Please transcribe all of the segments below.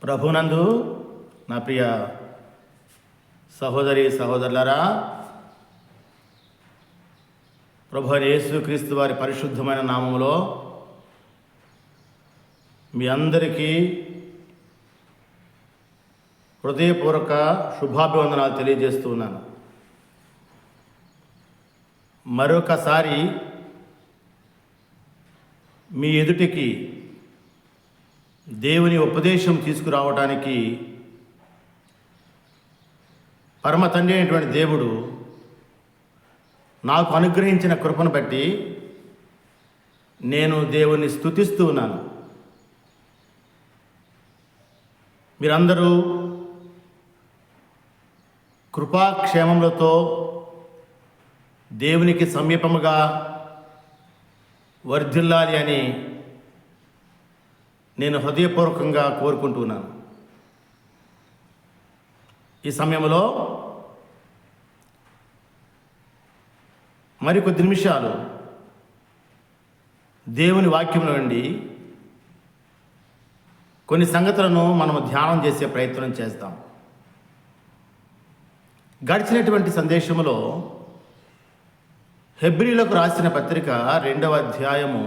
ప్రభునందు నా ప్రియ సహోదరి సహోదరులారా, ప్రభు యేసుక్రీస్తు వారి పరిశుద్ధమైన నామములో మీ అందరికీ హృదయపూర్వక శుభాభివందనాలు తెలియజేస్తూ ఉన్నాను. మరొకసారి మీ ఎదుటికి దేవుని ఉపదేశం తీసుకురావడానికి పరమ తండ్రి అయినటువంటి దేవుడు నాకు అనుగ్రహించిన కృపను బట్టి నేను దేవుని స్తుతిస్తూ ఉన్నాను. మీరందరూ కృపాక్షేమములతో దేవునికి సమీపముగా వర్ధిల్లాలి అని నేను హృదయపూర్వకంగా కోరుకుంటున్నాను. ఈ సమయంలో మరికొద్ది నిమిషాలు దేవుని వాక్యం నుండి కొన్ని సంగతులను మనము ధ్యానం చేసే ప్రయత్నం చేస్తాం. గడిచినటువంటి సందేశంలో హెబ్రీలకు రాసిన పత్రిక 2వ అధ్యాయము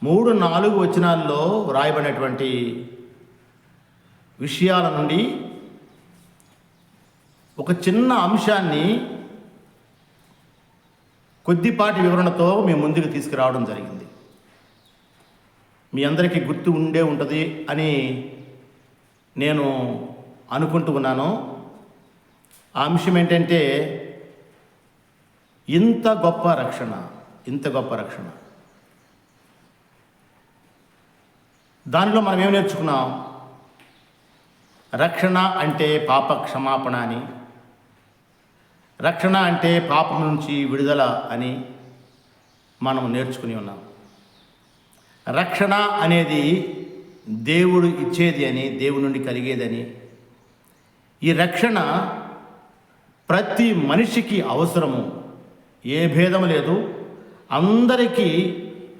3-4 వచనాల్లో వ్రాయబడినటువంటి విషయాల నుండి ఒక చిన్న అంశాన్ని కొద్దిపాటి వివరణతో మీ ముందుకు తీసుకురావడం జరిగింది. మీ అందరికీ గుర్తు ఉండే ఉంటుంది అని నేను అనుకుంటూ ఉన్నాను. ఆ అంశం ఏంటంటే ఇంత గొప్ప రక్షణ. దానిలో మనం ఏం నేర్చుకున్నాం? రక్షణ అంటే పాప క్షమాపణ అని, రక్షణ అంటే పాపం నుంచి విడుదల అని మనం నేర్చుకుని ఉన్నాం. రక్షణ అనేది దేవుడు ఇచ్చేది అని, దేవుడి నుండి కలిగేదని, ఈ రక్షణ ప్రతి మనిషికి అవసరము, ఏ భేదం లేదు, అందరికీ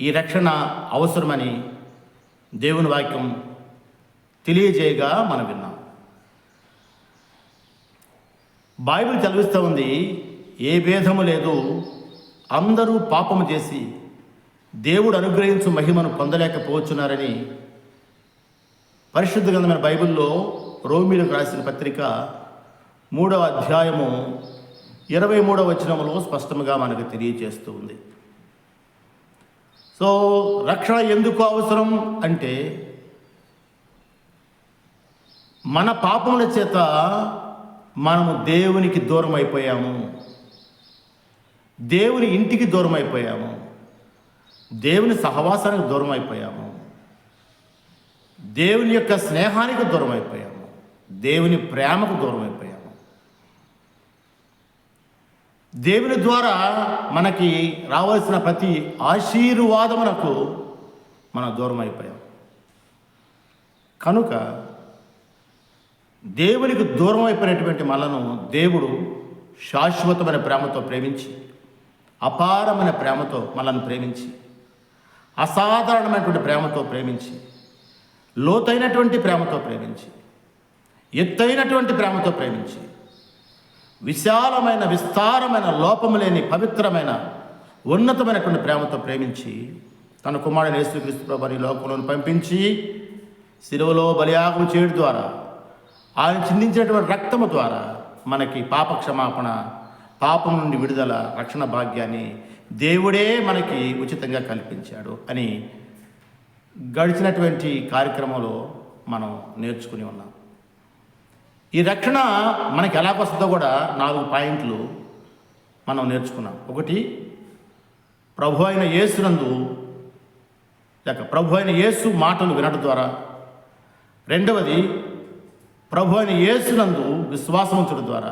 ఈ రక్షణ అవసరమని దేవుని వాక్యం తెలియజేయగా మనం విన్నాం. బైబిల్ చదివిస్తూ ఉంది, ఏ భేదము లేదు, అందరూ పాపము చేసి దేవుడు అనుగ్రహించు మహిమను పొందలేకపోవచ్చున్నారని పరిశుద్ధ గ్రంథమైన బైబిల్లో రోమీలకు రాసిన పత్రిక 3వ అధ్యాయము 23వ వచనములో స్పష్టంగా మనకు తెలియజేస్తూ ఉంది. సో రక్షణ ఎందుకు అవసరం అంటే, మన పాపముల చేత మనము దేవునికి దూరం అయిపోయాము, దేవుని ఇంటికి దూరం అయిపోయాము, దేవుని సహవాసానికి దూరం అయిపోయాము, దేవుని యొక్క స్నేహానికి దూరం అయిపోయాము, దేవుని ప్రేమకు దూరం అయిపోయాము. దేవుని ద్వారా మనకి రావాల్సిన ప్రతి ఆశీర్వాదమునకు మనం దూరం అయిపోయాం. కనుక దేవునికి దూరం అయిపోయినటువంటి మనను దేవుడు శాశ్వతమైన ప్రేమతో ప్రేమించి, అపారమైన ప్రేమతో మనల్ని ప్రేమించి, అసాధారణమైనటువంటి ప్రేమతో ప్రేమించి, లోతైనటువంటి ప్రేమతో ప్రేమించి, ఎత్తైనటువంటి ప్రేమతో ప్రేమించి, విశాలమైన విస్తారమైన లోపము లేని పవిత్రమైన ఉన్నతమైనటువంటి ప్రేమతో ప్రేమించి తన కుమారుడు యేసుక్రీస్తు ప్రభువుని ఈ లోకంలో పంపించి శిలువలో బలియాగం చేయడం ద్వారా, ఆయన చిందించినటువంటి రక్తము ద్వారా మనకి పాప క్షమాపణ, పాపం నుండి విడుదల, రక్షణ భాగ్యాన్ని దేవుడే మనకి ఉచితంగా కల్పించాడు అని గడిచినటువంటి కార్యక్రమంలో మనం నేర్చుకుని ఉన్నాం. ఈ రక్షణ మనకి ఎలా వస్తుందో కూడా 4 పాయింట్లు మనం నేర్చుకున్నాం. ఒకటి, ప్రభు అయిన యేసునందు లేక ప్రభు అయిన యేసు మాటలు వినడం ద్వారా. రెండవది, ప్రభు అయిన యేసునందు విశ్వాసం ఉంచడం ద్వారా.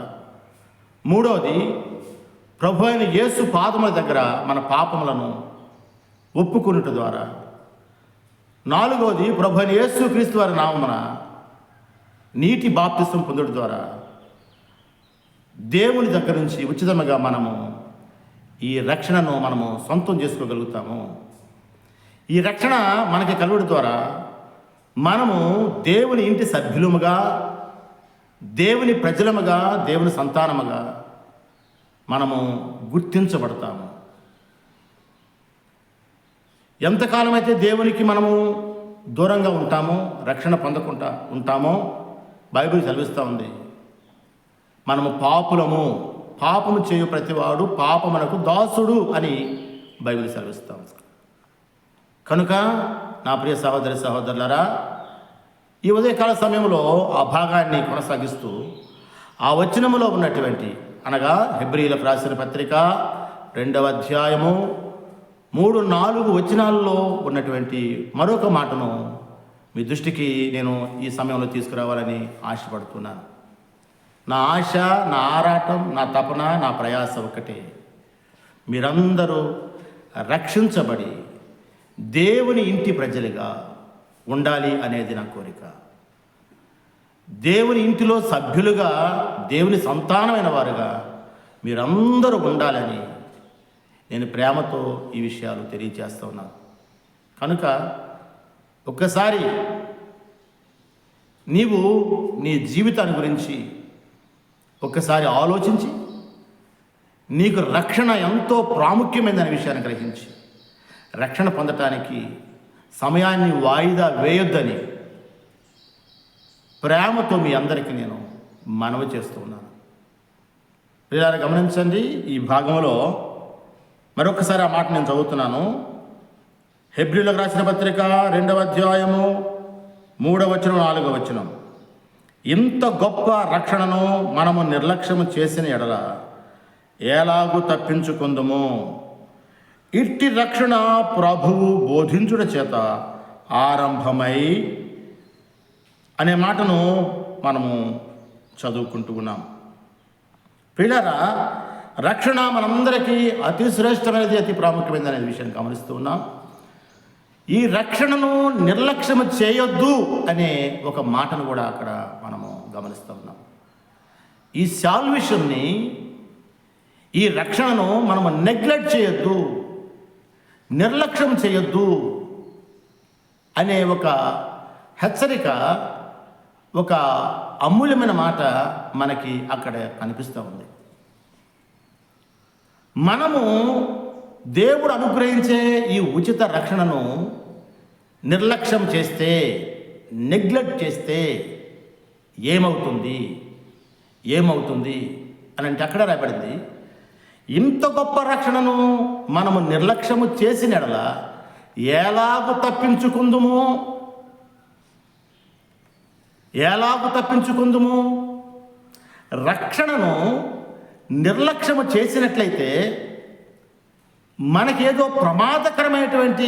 మూడవది, ప్రభు అయిన యేసు పాదముల దగ్గర మన పాపములను ఒప్పుకొనుట ద్వారా. నాలుగవది, ప్రభు అయిన యేసుక్రీస్తు వారి నామమున నీటి బాప్తిసం పొందడం ద్వారా దేవుని దగ్గర నుంచి ఉచితంగా మనము ఈ రక్షణను మనము సొంతం చేసుకోగలుగుతాము. ఈ రక్షణ మనకి కలుగుడు ద్వారా మనము దేవుని ఇంటి సభ్యులముగా, దేవుని ప్రజలముగా, దేవుని సంతానముగా మనము గుర్తించబడతాము. ఎంతకాలమైతే దేవునికి మనము దూరంగా ఉంటామో, రక్షణ పొందకుండా ఉంటామో బైబిల్ సెలవిస్తూ ఉంది. మనము పాపులము, పాపము చేయు ప్రతివాడు పాపమునకు దాసుడు అని బైబిల్ సెలవిస్తాం. కనుక నా ప్రియ సహోదరి సహోదరులారా, ఈ ఉదయకాల సమయంలో ఆ భాగాన్ని కొనసాగిస్తూ ఆ వచనములో ఉన్నటువంటి, అనగా హెబ్రీయులకు రాసిన పత్రిక 2వ అధ్యాయము 3-4 వచనాల్లో ఉన్నటువంటి మరొక మాటను మీ దృష్టికి నేను ఈ సమయంలో తీసుకురావాలని ఆశపడుతున్నాను. నా ఆశ, నా ఆరాటం, నా తపన, నా ప్రయాస ఒకటే, మీరందరూ రక్షించబడి దేవుని ఇంటి ప్రజలుగా ఉండాలి అనేది నా కోరిక. దేవుని ఇంటిలో సభ్యులుగా, దేవుని సంతానమైన వారుగా మీరందరూ ఉండాలని నేను ప్రేమతో ఈ విషయాలు తెలియజేస్తూ ఉన్నాను. కనుక ఒక్కసారి నీవు నీ జీవితాన్ని గురించి ఒక్కసారి ఆలోచించి, నీకు రక్షణ ఎంతో ప్రాముఖ్యమైనదనే విషయాన్ని గ్రహించి రక్షణ పొందటానికి సమయాన్ని వాయిదా వేయొద్దని ప్రేమతో మీ అందరికీ నేను మనవి చేస్తూ ఉన్నాను. ప్రియులారా, గమనించండి, ఈ భాగంలో మరొకసారి ఆ మాట నేను చదువుతున్నాను. హెబ్రీయులకు రాసిన పత్రిక 2వ అధ్యాయము 3వ వచనం 4వ వచనం. ఇంత గొప్ప రక్షణను మనము నిర్లక్ష్యము చేసిన ఎడల ఎలాగూ తప్పించుకుందుము? ఇట్టి రక్షణ ప్రభువు బోధించుట చేత ఆరంభమై అనే మాటను మనము చదువుకుంటూ ఉన్నాం. ప్రియులారా, రక్షణ మనందరికీ అతి శ్రేష్టమైనది, అతి ప్రాముఖ్యమైనది అనే విషయాన్ని గమనిస్తూ ఉన్నాం. ఈ రక్షణను నిర్లక్ష్యం చేయొద్దు అనే ఒక మాటను కూడా అక్కడ మనము గమనిస్తూ ఉన్నాం. ఈ సాల్వేషన్ని, ఈ రక్షణను మనము నెగ్లెక్ట్ చేయొద్దు, నిర్లక్ష్యం చేయొద్దు అనే ఒక హెచ్చరిక, ఒక అమూల్యమైన మాట మనకి అక్కడ కనిపిస్తూ ఉంది. మనము దేవుడు అనుగ్రహించే ఈ ఉచిత రక్షణను నిర్లక్ష్యం చేస్తే, నెగ్లెక్ట్ చేస్తే ఏమవుతుంది అని అంటే అక్కడ రాయబడింది, ఇంత గొప్ప రక్షణను మనము నిర్లక్ష్యము చేసిన ఎడల ఎలాగూ తప్పించుకుందుము? రక్షణను నిర్లక్ష్యము చేసినట్లయితే మనకేదో ప్రమాదకరమైనటువంటి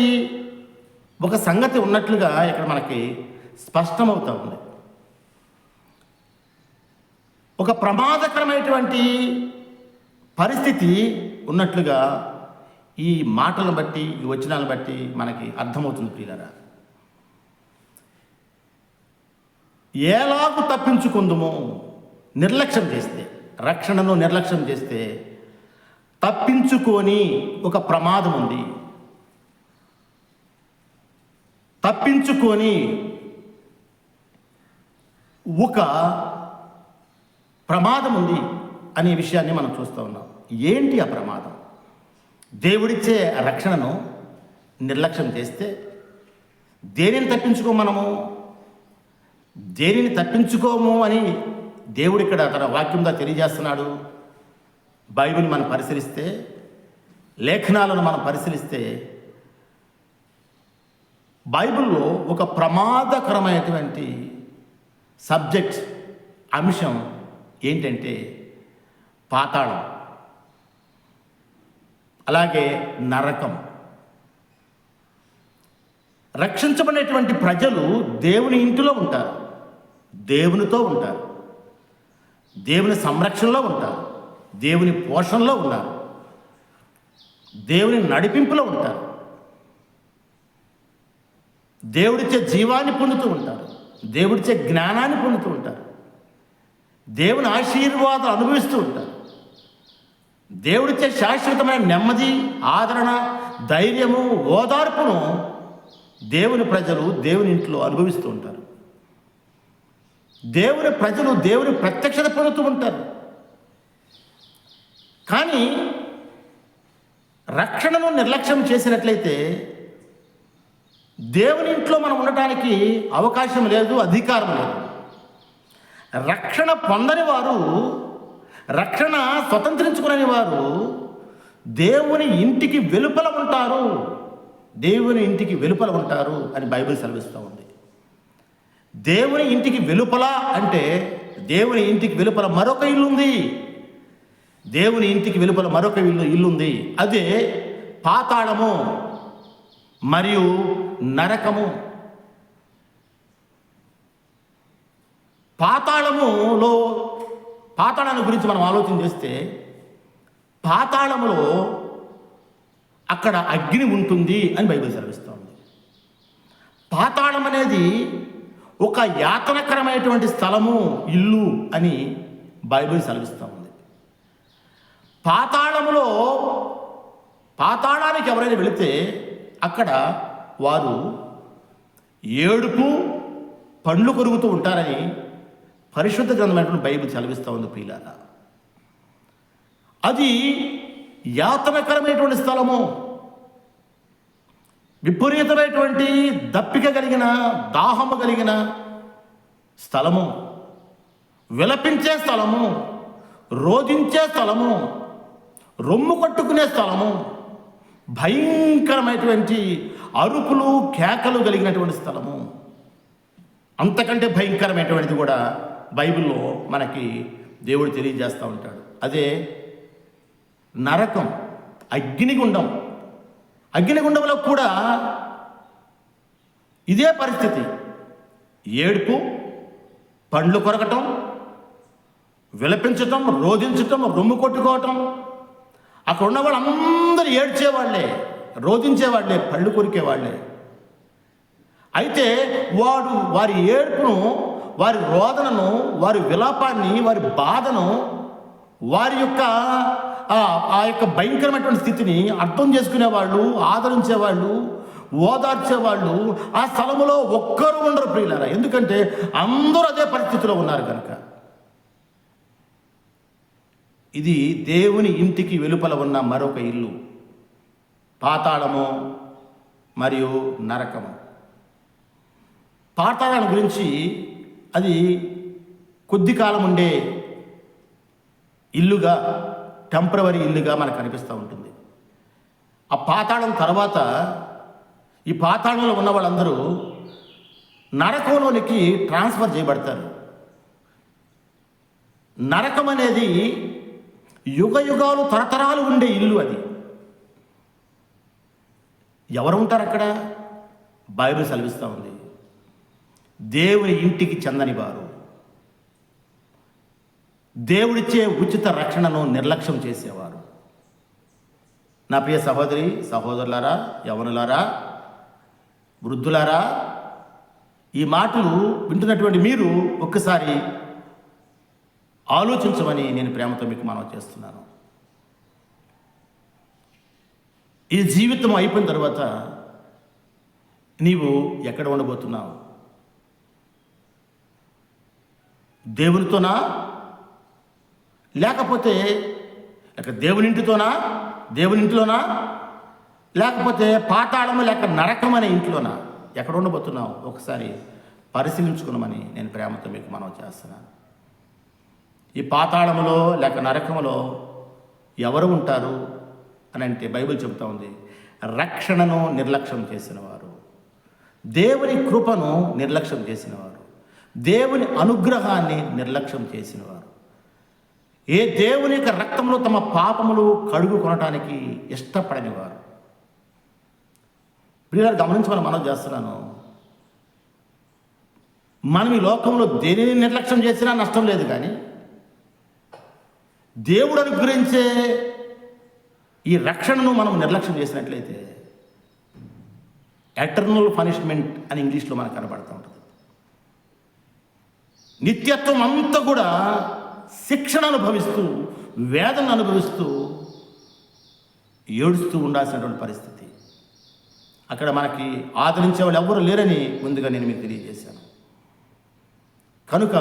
ఒక సంగతి ఉన్నట్లుగా ఇక్కడ మనకి స్పష్టమవుతూ ఉంది. ఒక ప్రమాదకరమైనటువంటి పరిస్థితి ఉన్నట్లుగా ఈ మాటలను బట్టి, ఈ వచనాలను బట్టి మనకి అర్థమవుతుంది. ప్రియులారా, ఎలాగూ తప్పించుకుందుము? నిర్లక్ష్యం చేస్తే, రక్షణను నిర్లక్ష్యం చేస్తే తప్పించుకొని ఒక ప్రమాదం ఉంది, తప్పించుకొని ఒక ప్రమాదం ఉంది అనే విషయాన్ని మనం చూస్తూ ఉన్నాం. ఏంటి ఆ ప్రమాదం? దేవుడిచ్చే రక్షణను నిర్లక్ష్యం చేస్తే దేనిని తప్పించుకోము అని దేవుడు ఇక్కడ తన వాక్యంలో తెలియజేస్తున్నాడు. బైబిల్ మనం పరిశీలిస్తే, లేఖనాలను మనం పరిశీలిస్తే, బైబిల్లో ఒక ప్రమాదకరమైనటువంటి సబ్జెక్ట్, అంశం ఏంటంటే పాతాళం, అలాగే నరకం. రక్షించబడినటువంటి ప్రజలు దేవుని ఇంటిలో ఉంటారు, దేవునితో ఉంటారు, దేవుని సంరక్షణలో ఉంటారు, దేవుని పోషణలో ఉన్నారు, దేవుని నడిపింపులో ఉంటారు, దేవుడిచ్చే జీవాన్ని పొందుతూ ఉంటారు, దేవుడిచ్చే జ్ఞానాన్ని పొందుతూ ఉంటారు, దేవుని ఆశీర్వాదాలు అనుభవిస్తూ ఉంటారు, దేవుడిచ్చే శాశ్వతమైన నెమ్మది, ఆదరణ, ధైర్యము, ఓదార్పును దేవుని ప్రజలు దేవుని ఇంట్లో అనుభవిస్తూ ఉంటారు. దేవుని ప్రజలు దేవుని ప్రత్యక్షత పొందుతూ ఉంటారు. కానీ రక్షణను నిర్లక్ష్యం చేసినట్లయితే దేవుని ఇంట్లో మనం ఉండటానికి అవకాశం లేదు, అధికారం లేదు. రక్షణ పొందని వారు, రక్షణ స్వతంత్రించుకునే వారు దేవుని ఇంటికి వెలుపల ఉంటారు, దేవుని ఇంటికి వెలుపల ఉంటారు అని బైబిల్ సెలవిస్తూ ఉంది. దేవుని ఇంటికి వెలుపల అంటే దేవుని ఇంటికి వెలుపల మరొక ఇల్లు ఉంది. దేవుని ఇంటికి వెలుపల మరొక ఇల్లు ఉంది. అదే పాతాళము మరియు నరకము. పాతాళాన్ని గురించి మనం ఆలోచన చేస్తే, పాతాళములో అక్కడ అగ్ని ఉంటుంది అని బైబిల్ సెలవిస్తూ ఉంది. పాతాళం అనేది ఒక యాతనకరమైనటువంటి స్థలము, ఇల్లు అని బైబిల్ సెలవిస్తూ ఉంది. పాతాళానికి ఎవరైనా వెళితే అక్కడ వారు ఏడుపు, పండ్లు కొరుకుతూ ఉంటారని పరిశుద్ధ గ్రంథమైనటువంటి బైబిల్ సెలవిస్తూ ఉంది ప్రియులారా. అది యాతనకరమైనటువంటి స్థలము, విపరీతమైనటువంటి దప్పిక కలిగిన, దాహము కలిగిన స్థలము, విలపించే స్థలము, రోధించే స్థలము, రొమ్ము కట్టుకునే స్థలము, భయంకరమైనటువంటి అరుపులు, కేకలు కలిగినటువంటి స్థలము. అంతకంటే భయంకరమైనటువంటిది కూడా బైబిల్లో మనకి దేవుడు తెలియజేస్తూ ఉంటాడు. అదే నరకం, అగ్నిగుండం. అగ్నిగుండంలో కూడా ఇదే పరిస్థితి. ఏడుపు, పండ్లు కొరకటం, విలపించటం, రోధించటం, రొమ్ము కొట్టుకోవటం. అక్కడ ఉన్న వాళ్ళందరూ ఏడ్చేవాళ్లే, రోధించేవాళ్లే, పళ్ళు కొరికేవాళ్లే. అయితే వారి ఏడుపును, వారి రోదనను, వారి విలాపాన్ని, వారి బాధను, వారి యొక్క ఆ యొక్క భయంకరమైనటువంటి స్థితిని అర్థం చేసుకునేవాళ్ళు, ఆదరించేవాళ్ళు, ఓదార్చేవాళ్ళు ఆ స్థలములో ఒక్కరు ఉండరు ప్రియులారా. ఎందుకంటే అందరూ అదే పరిస్థితిలో ఉన్నారు కనుక. ఇది దేవుని ఇంటికి వెలుపల ఉన్న మరొక ఇల్లు, పాతాళము మరియు నరకము. పాతాళం గురించి అది కొద్ది కాలం ఉండే ఇల్లుగా, టెంపరవరీ ఇల్లుగా మనకు అనిపిస్తూ ఉంటుంది. ఆ పాతాళం తర్వాత ఈ పాతాళంలో ఉన్న వాళ్ళందరూ నరకంలోనికి ట్రాన్స్ఫర్ చేయబడతారు. నరకం అనేది యుగ యుగాలు, తరతరాలు ఉండే ఇల్లు. అది ఎవరు ఉంటారు అక్కడ? బైబిల్ సెలవిస్తూ ఉంది, దేవుని ఇంటికి చెందని వారు, దేవుడిచ్చే ఉచిత రక్షణను నిర్లక్ష్యం చేసేవారు. నా ప్రియ సహోదరి సహోదరులారా, యవనులారా, వృద్ధులారా, ఈ మాటలు వింటున్నటువంటి మీరు ఒక్కసారి ఆలోచించమని నేను ప్రేమతో మీకు మనవి చేస్తున్నాను. ఈ జీవితం అయిపోయిన తర్వాత నీవు ఎక్కడ ఉండబోతున్నావు? దేవునితోనా, లేకపోతే దేవుని ఇంటిలోనా, లేకపోతే పాతాళము లేక నరకం అనే ఇంట్లోనా? ఎక్కడ ఉండబోతున్నావు? ఒకసారి పరిశీలించుకున్నామని నేను ప్రేమతో మీకు మనవి చేస్తున్నాను. ఈ పాతాళములో లేక నరకములో ఎవరు ఉంటారు అని అంటే బైబిల్ చెబుతూ ఉంది, రక్షణను నిర్లక్ష్యం చేసినవారు, దేవుని కృపను నిర్లక్ష్యం చేసినవారు, దేవుని అనుగ్రహాన్ని నిర్లక్ష్యం చేసినవారు, ఏ దేవుని యొక్క రక్తంలో తమ పాపములు కడుగు కొనటానికి ఇష్టపడనివారు. ప్రియులారా, గమనించమని మనం చేస్తున్నాను. మనం ఈ లోకంలో దేనిని నిర్లక్ష్యం చేసినా నష్టం లేదు, కానీ దేవుడు అనుగ్రహించే ఈ రక్షణను మనం నిర్లక్ష్యం చేసినట్లయితే ఎటర్నల్ పనిష్మెంట్ అని ఇంగ్లీష్లో మనకు కనబడుతూ ఉంటుంది. నిత్యత్వం అంతా కూడా శిక్షణ అనుభవిస్తూ, వేదన అనుభవిస్తూ, ఏడుస్తూ ఉండాల్సినటువంటి పరిస్థితి. అక్కడ మనకి ఆదరించే వాళ్ళు ఎవ్వరు లేరని ముందుగా నేను మీకు తెలియజేశాను. కనుక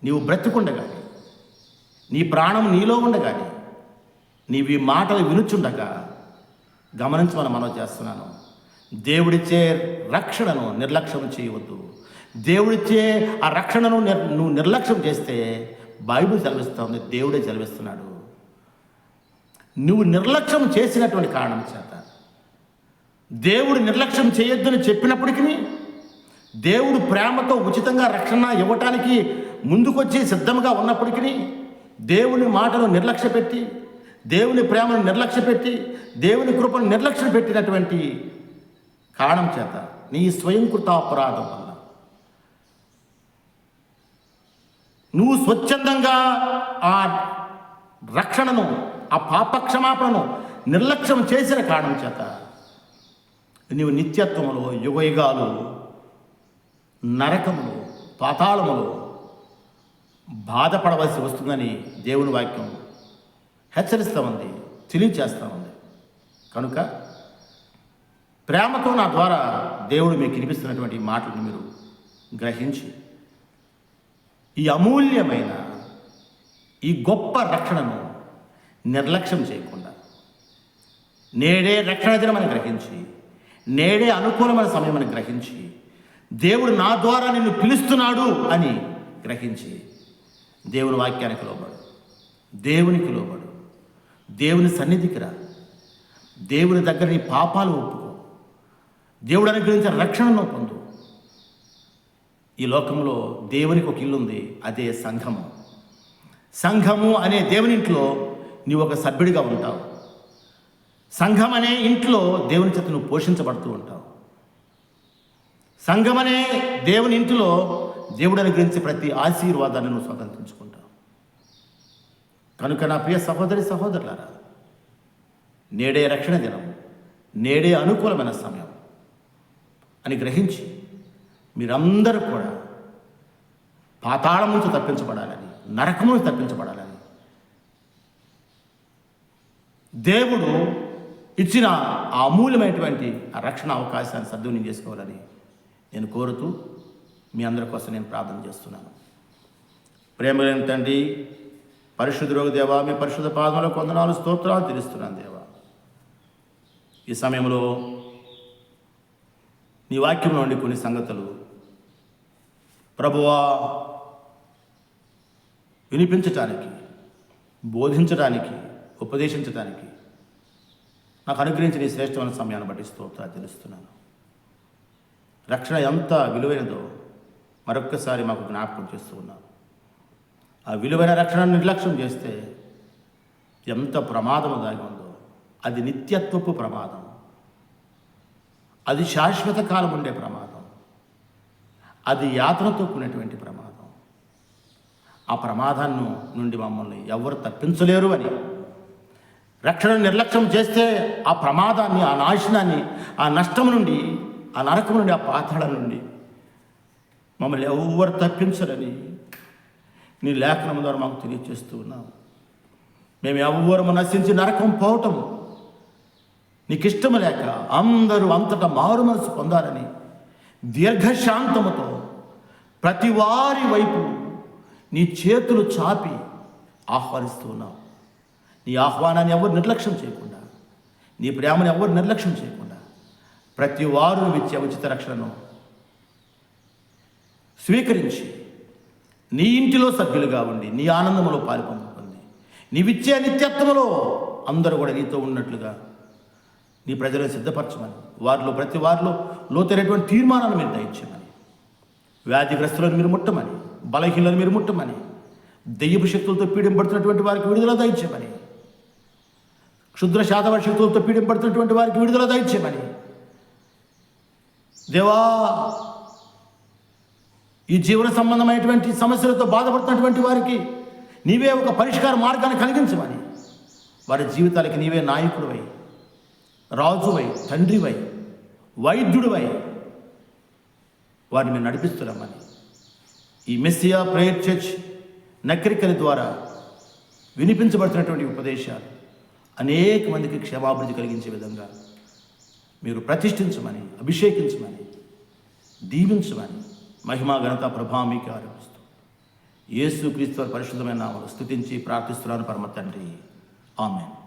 నీవు బ్రతికుండగానే, నీ ప్రాణం నీలో ఉండగానే, నీవి మాటలు వినుచుండగా గమనించమని మనవి చేస్తున్నాను. దేవుడిచ్చే రక్షణను నిర్లక్ష్యం చేయవద్దు. దేవుడిచ్చే ఆ రక్షణను నువ్వు నిర్లక్ష్యం చేస్తే బైబిల్ సెలవిస్తుంది, దేవుడే సెలవిస్తున్నాడు. నువ్వు నిర్లక్ష్యం చేసినటువంటి కారణం చేత, దేవుడు నిర్లక్ష్యం చేయొద్దని చెప్పినప్పటికీ, దేవుడు ప్రేమతో ఉచితంగా రక్షణ ఇవ్వటానికి ముందుకొచ్చి సిద్ధంగా ఉన్నప్పటికీ, దేవుని మాటను నిర్లక్ష్యపెట్టి, దేవుని ప్రేమను నిర్లక్ష్యపెట్టి, దేవుని కృపను నిర్లక్ష్యం పెట్టినటువంటి కారణం చేత, నీ స్వయంకృత అపరాధం వల్ల నువ్వు స్వచ్ఛందంగా ఆ రక్షణను, ఆ పాపక్షమాపణను నిర్లక్ష్యం చేసిన కారణం చేత నీవు నిత్యత్వములో, యుగయుగాలు నరకములో, పాతాళములో బాధపడవలసి వస్తుందని దేవుని వాక్యం హెచ్చరిస్తూ ఉంది, తెలియచేస్తూ ఉంది. కనుక ప్రేమతో నా ద్వారా దేవుడు మీకు వినిపిస్తున్నటువంటి మాటలను మీరు గ్రహించి, ఈ అమూల్యమైన, ఈ గొప్ప రక్షణను నిర్లక్ష్యం చేయకుండా, నేడే రక్షణ దినమని గ్రహించి, నేడే అనుకూలమైన సమయమని గ్రహించి, దేవుడు నా ద్వారా నిన్ను పిలుస్తున్నాడు అని గ్రహించి, దేవుని వాక్యానికి లోబడు, దేవునికి లోబడు, దేవుని సన్నిధికి రా, దేవుని దగ్గర నీ పాపాలు ఒప్పుకో, దేవుడు అనుగ్రహించిన రక్షణను పొందు. ఈ లోకంలో దేవునికి ఒక ఇల్లు ఉంది, అదే సంఘము. సంఘము అనే దేవుని ఇంట్లో నీవు ఒక సభ్యుడిగా ఉంటావు. సంఘం అనే ఇంట్లో దేవుని చేత నువ్వు పోషించబడుతూ ఉంటావు. సంఘం అనే దేవుని ఇంటిలో దేవుడు అనుగ్రహించే ప్రతి ఆశీర్వాదాన్ని నువ్వు స్వతంత్రించుకుంటావు. కనుక నా ప్రియ సహోదరి సహోదరులారా, నేడే రక్షణ దినం, నేడే అనుకూలమైన సమయం అని గ్రహించి మీరందరూ కూడా పాతాళం నుంచి తప్పించబడాలని, నరకము నుంచి తప్పించబడాలని దేవుడు ఇచ్చిన ఆ అమూల్యమైనటువంటి ఆ రక్షణ అవకాశాన్ని సద్వినియోగం చేసుకోవాలని నేను కోరుతూ మీ అందరి కోసం నేను ప్రార్థన చేస్తున్నాను. ప్రేమలేని తండ్రి, పరిశుద్ధుడు దేవా, మీ పరిశుద్ధ పాదముల కొందనాలు స్తోత్రాలు తెలుస్తున్నాను దేవా. ఈ సమయంలో నీ వాక్యం నుండి కొన్ని సంగతులు ప్రభువా వినిపించటానికి, బోధించడానికి, ఉపదేశించడానికి నాకు అనుగ్రహించిన ఈ శ్రేష్టమైన సమయాన్ని బట్టి స్తోత్రాలు తెలుస్తున్నాను. రక్షణ ఎంత విలువైనదో మరొక్కసారి మాకు జ్ఞాపకం చేస్తూ ఉన్నాను. ఆ విలువైన రక్షణను నిర్లక్ష్యం చేస్తే ఎంత ప్రమాదము దాగి ఉందో. అది నిత్యత్వపు ప్రమాదం, అది శాశ్వత కాలం ఉండే ప్రమాదం, అది యాతనతో కూడినటువంటి ప్రమాదం. ఆ ప్రమాదాన్ని నుండి మమ్మల్ని ఎవరు తప్పించలేరు అని, రక్షణను నిర్లక్ష్యం చేస్తే ఆ ప్రమాదాన్ని, ఆ నాశనాన్ని, ఆ నష్టం నుండి, ఆ నరకం నుండి, ఆ పాతాళం నుండి మమ్మల్ని ఎవరు తప్పించరని నీ లేఖనం ద్వారా మాకు తెలియజేస్తూ ఉన్నాం. మేము ఎవ్వరము నశించి నరకం పోవటం నీకు ఇష్టము లేక అందరూ అంతటా మారు మనసు పొందాలని దీర్ఘశాంతముతో ప్రతి వారి వైపు నీ చేతులు చాపి ఆహ్వానిస్తూ ఉన్నావు. నీ ఆహ్వానాన్ని ఎవరు నిర్లక్ష్యం చేయకుండా, నీ ప్రేమను ఎవరు నిర్లక్ష్యం చేయకుండా ప్రతి వారు ఇచ్చే ఉచిత రక్షణను స్వీకరించి నీ ఇంటిలో సభ్యులుగా ఉండి నీ ఆనందంలో పాల్పొందుకుంది, నీవిచ్చే నిత్యత్వములో అందరూ కూడా నీతో ఉన్నట్లుగా నీ ప్రజలను సిద్ధపరచమని, వారిలో ప్రతి వారిలో లోతైనటువంటి తీర్మానాన్ని మీరు దయచేయమని, వ్యాధిగ్రస్తులను మీరు ముట్టమని, బలహీనలను మీరు ముట్టమని, దెయ్యపు శక్తులతో పీడింపడుతున్నటువంటి వారికి విడుదల దయచేయమని, క్షుద్ర శాతవ శక్తులతో పీడింపడుతున్నటువంటి వారికి విడుదల దయచేయమని, దేవా ఈ జీవన సంబంధమైనటువంటి సమస్యలతో బాధపడుతున్నటువంటి వారికి నీవే ఒక పరిష్కార మార్గాన్ని కలిగించమని, వారి జీవితాలకి నీవే నాయకుడివై, రాజువై, తండ్రివై, వైద్యుడివై వారిని మేము నడిపిస్తున్నామని, ఈ మెస్సియా ప్రేయర్ చర్చ్ నకరికల ద్వారా వినిపించబడుతున్నటువంటి ఉపదేశాలు అనేక మందికి క్షేమాభివృద్ధి కలిగించే విధంగా మీరు ప్రతిష్ఠించమని, అభిషేకించమని, దీవించమని మహిమా ఘనత ప్రభావం మీకు ఆరోపిస్తూ యేసు క్రీస్తు వారి పరిశుద్ధమైన నామములో స్తుతించి ప్రార్థిస్తున్నాను పరమ తండ్రి. ఆమేన్.